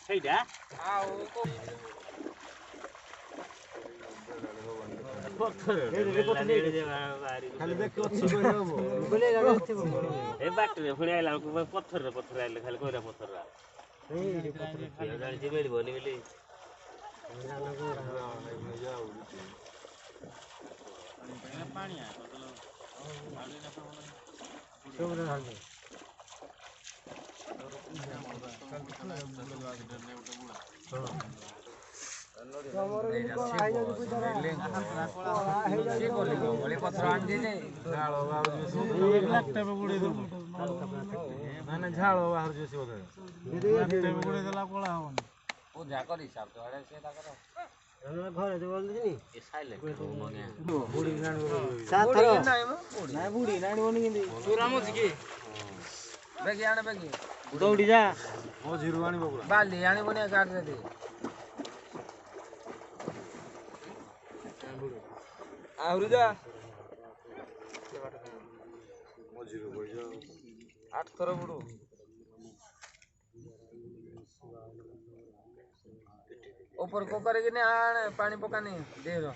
ସେଇଟା ଆଉ ଖାଲି ଦେଖ ଅଛି ଏ ବାଟରେ ପୁଣି ଆଇଲା ବେଳକୁ ପଥରରେ ପଥର ଆଇଲେ ଖାଲି କହିଲା ପଥର ଜାଣିଛି ମିଳିବନି ବୋଲି ପାଣିଆ ଝାଳ ବାହାରୁଛି ଦୌଡ଼ି ଯା ବାଲି ଆଣିବନି ଗାଡିରେ ଆହୁରି ଯା 8 ଥର ବୁଡୁ ऊपर को करे कि नहीं आने पानी पकाने दे दो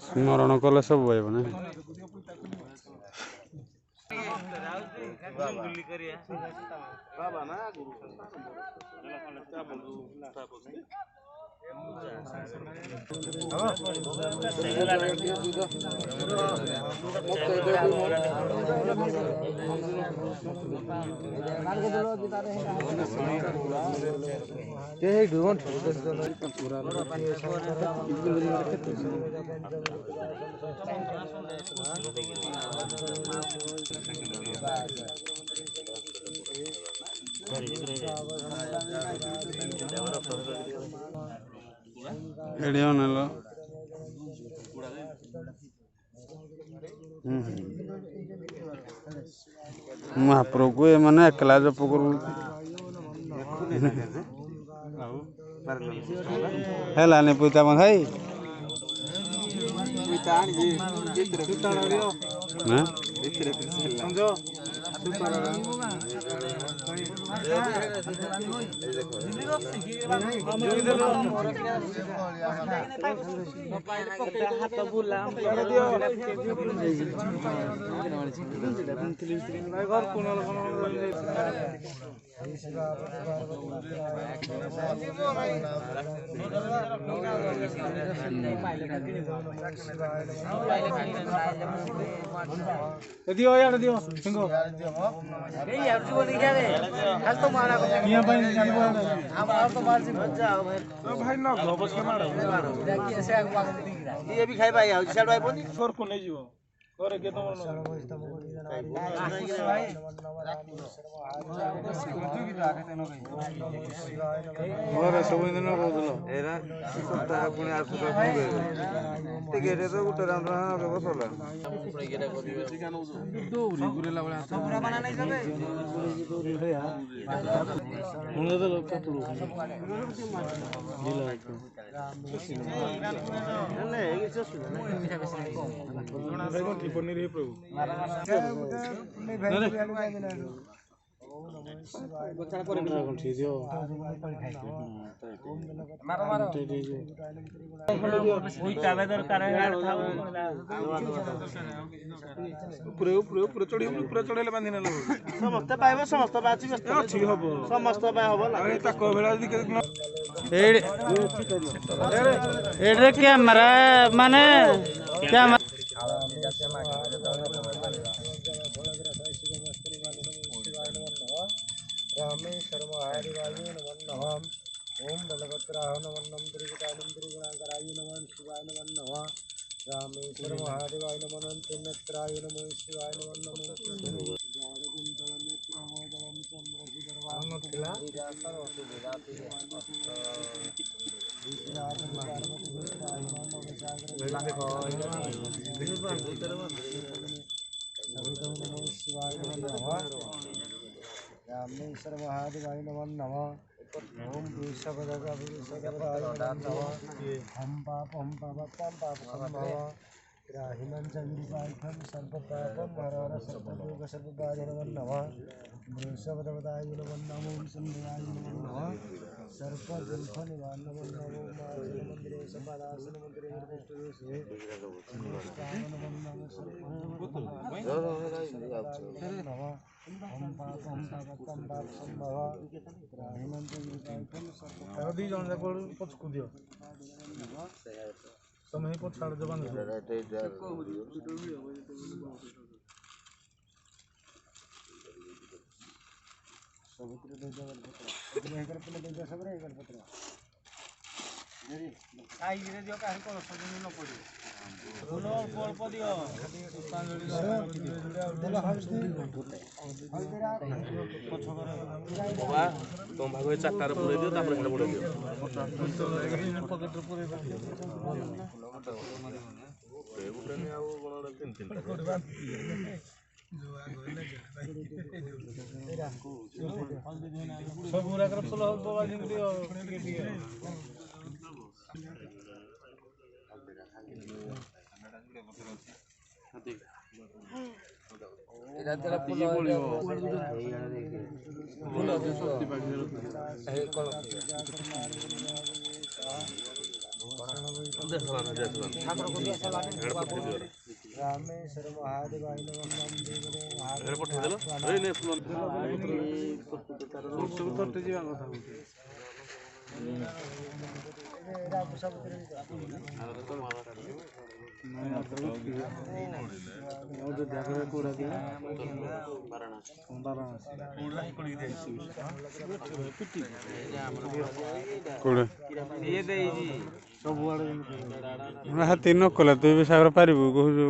स्मरण कले सब ना ବୁଲି କରିବା ବାବା ନା ଗୁରୁ एडियो नेलो महाप्रभु ए माने एकला जप करू हेला ने पुता मन भाई पुता आनी जी चित्र ना समझो दियो यार दियो सिंगो ए यार जीवन लिखा दे खास तो मारा मियां भाई हम और तो मार से जाओ भाई न गबस के मारो देखिए ऐसे आग पाग दिख ये भी खाई भाई आ साइड भाई पोनी छोर को नहीं जीवो करे के तो मोर सब दिन बोललो एरा सप्ताह पुणी आसुता होबे टिकेट तो गुटे राउंड के बसला दौरी गुरेला वाला पूरा बना नहीं सबे उन तो लोग कपड़ू जिला ने ये चसु ना पनीर है प्रभु नहीं भाई बच्चा पर कौन ठीक दियो मारो मारो ओई तावे दरकार है ऊपर ऊपर ऊपर चढ़ी ऊपर चढ़ेले बांधी नेलो समस्त पाइबो समस्त बाची अछि हबो समस्त पाइ हबो अरे ताको भेला जदी एडरे कैमरा माने क्या रामेश्वर महादेवाय नमः ओम बलभद्राय नमः त्रिगुणाकराय नमः शिवाय नमः रामेश्वर महादेवाय नमः त्रिनेत्राय नमः शिवाय नमः रामेश्वर महादेवाय नमः ओम हम पाप राहिमं चंडिकाख्यम सर्वपापम हरहर सर्वलोक सर्वबाधन नमः वृषभदेवताय नमः ओम संध्याय नमः सर्वदुःख निवारण नमो मंदिरे सपादासन मंदिरे निर्दिष्टे नमः हम पापम पाप संभव राहिमं चंडिकाख्यम सर्व दी जन जाको पछकु दियो समय पर छाड़ जबान समुद्र दे जगत एकर पले दे सबरे एकर पत्र आई रे दियो काहे को सजनी न पड़ी बोलो अल्प दियो बाबा तुम भागो चारटार पुरे दियो तापर हेड पुरे दियो पॉकेट रे पुरे उठने आ कोन तीन तीन सब पूरा कर फुल हो बाबा जी दियो टिके एरा तेरा फुल फुल दे सस्ती पानी ए कल देखला ना ठाकुर को दिया हेड पुरे दियो रामेश्वर महादेवाय नमः देवदेव ଏରେ ପଠେଇଦେଲ ଏଇ ନେ ଫୁଲ ସବୁ ତୋଟେ ଯିବା କଥା ଗୋଟେ ସବୁଆଡ଼େ ହାତୀ ନ କଲେ ତୁ ବି ସାଗର ପାରିବୁ କହୁଛୁ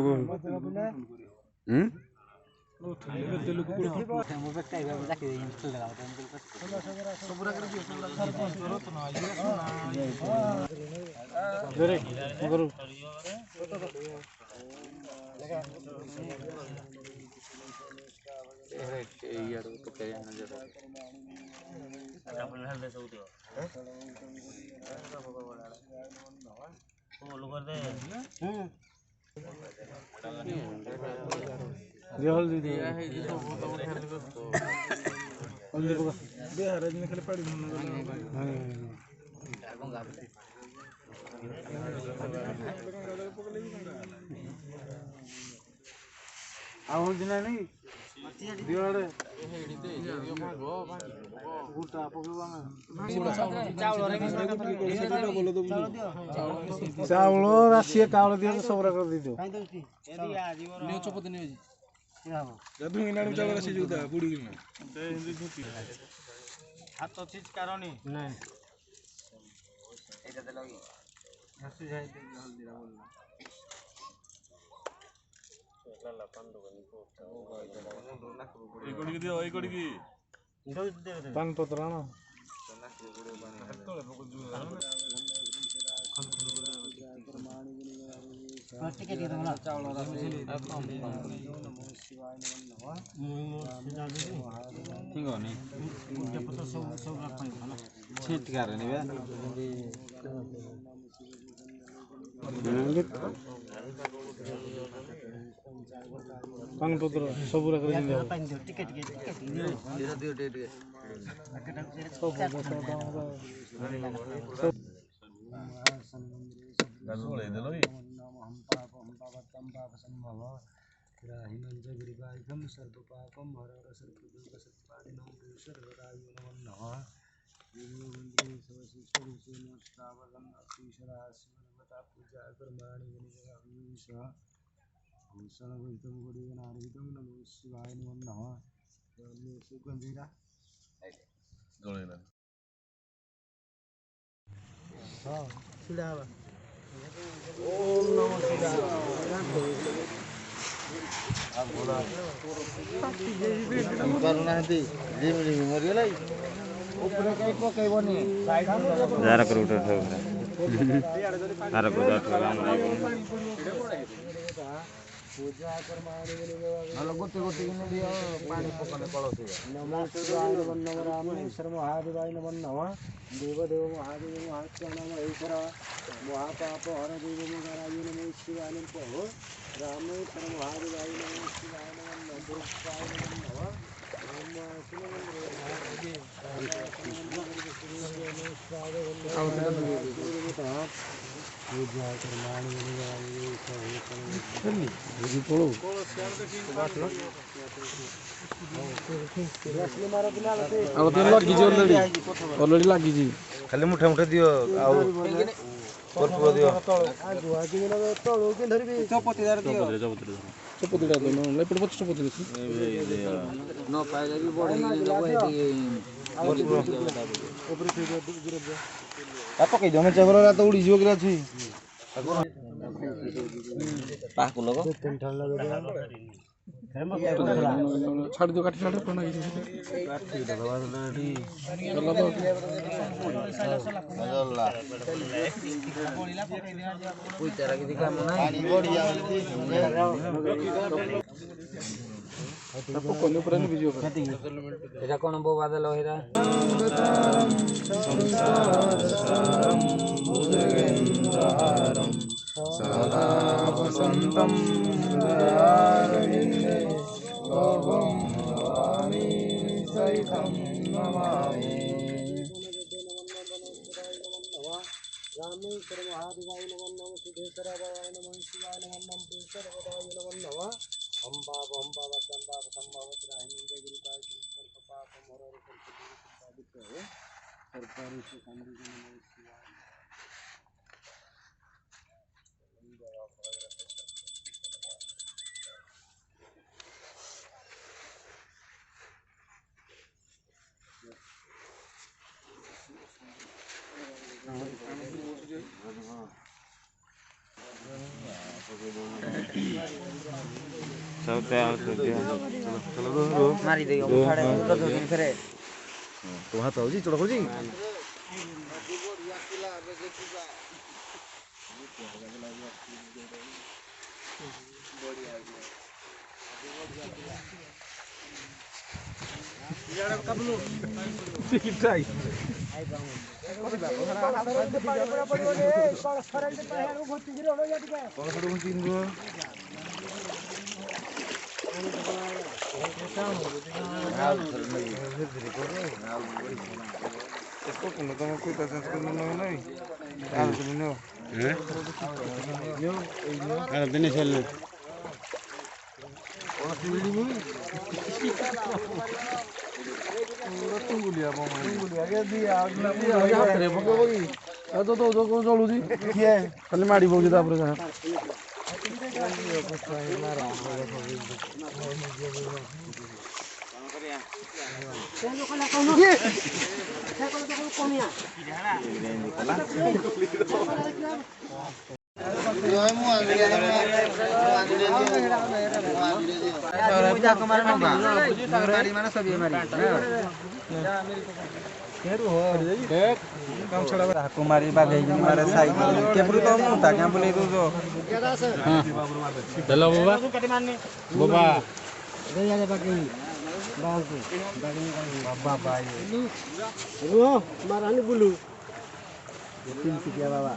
ଖାଲି ପାଡ଼ି ଆଉ ହଉଛି ନା ନାଇଁ ଦିଆଡ଼େ ଗୁଟା ପକେଇବ ଆମେ ଚାଉଳ ରାଶିଏ ଚାଉଳ ଦିଅ ସବୁରା କରି ଦେଇଦିଅ ହାତ ଚିଜ କାରଣୀ ନାଇଁ ଏଇଟା ଦେଲ କି ହାସି ଯାଇ ହଳଦୀରା ବୋଲନା এই কোড়ি দিও এই কোড়ি কি পান পত্র আনো ଟିକେ ଟିକେ ଦେଲା ଚାଉଳ ଠିକ ହନି ଛିଟକାରେ ନେବେ ପାନ ପତ୍ର ସବୁ ଟିକେ ଟିକେ ଟିକେ କରୁନାହାନ୍ତି ମରିଗଲା ଉପରେ କାଇଁ ପକେଇବନି ଯାହାର କରି ଉଠେ ତାର ପୂଜା ପୂଜା ଗୋଟେ ଗୋଟେ କିନେ ଦିଅ ପାଣି ପକନେ କଳସ ନମଃ ଶିବାୟ ନମଃ ରାମେଶ୍ୱର ମହାଦେବାୟ ନମଃ ଦେବଦେବ ମହାଦେବ ମହାତ୍ମା ନମଃ ଈଶ୍ୱର ମହାପାପ ହର ଦେବ ମହାରାଜ ନମଃ ଶିବାୟ ନମଃ ରାମେଶ୍ୱର ମହାଦେବାୟ ନମଃ ଶିବାୟ ନମଃ ଦୁର୍ଗାୟ ନମଃ पूजा कर्माणि ଅଲରେଡି ଲାଗିଛି ଖାଲି ମୁଠା ମୁଠା ଦିଅ ଆଉ କର୍ପୂର ଦିଅ ଚପତିଟା ଏପଟେ ପଚିଶ ଚପତି ଦେଖି ନ ପାଇଲେ ବି ପକେଇ ଦିଅ ମେଞ୍ଚା କର ତ ଉଡ଼ିଯିବ କି ଅଛି ପାହାକୁ ଲଗ ଛାଡ଼ି ଦିଅ କାଟି ଛାଡ଼ି এটা কোন বউ বাদল হেরা সদা বসন্তম হৃদয়ারবিন্দে গোপম ভবামি সহিতম নমামি रामेश्वर महादेवाय नमः प्रेषराभावाय नमः शिवाय नमः नमः प्रेषराभावाय नमः नमः हम पाप संभावत्राहि मंदे गुरुपाय संकल्प पाप मोर सर्वपरिषु संधि नमः शिवाय मारी दे हम खाड़े तो दो दिन फेरे तो हाथ होजी चढ़ होजी खाली माड़ी पकड़ी तापर कुमारी बागे मारे साइकिल केबरू तो मुता क्या बोले तो हां चलो बाबा बाबा दे जा बागे बाबा भाई रो मारानी बुलू 3 बाबा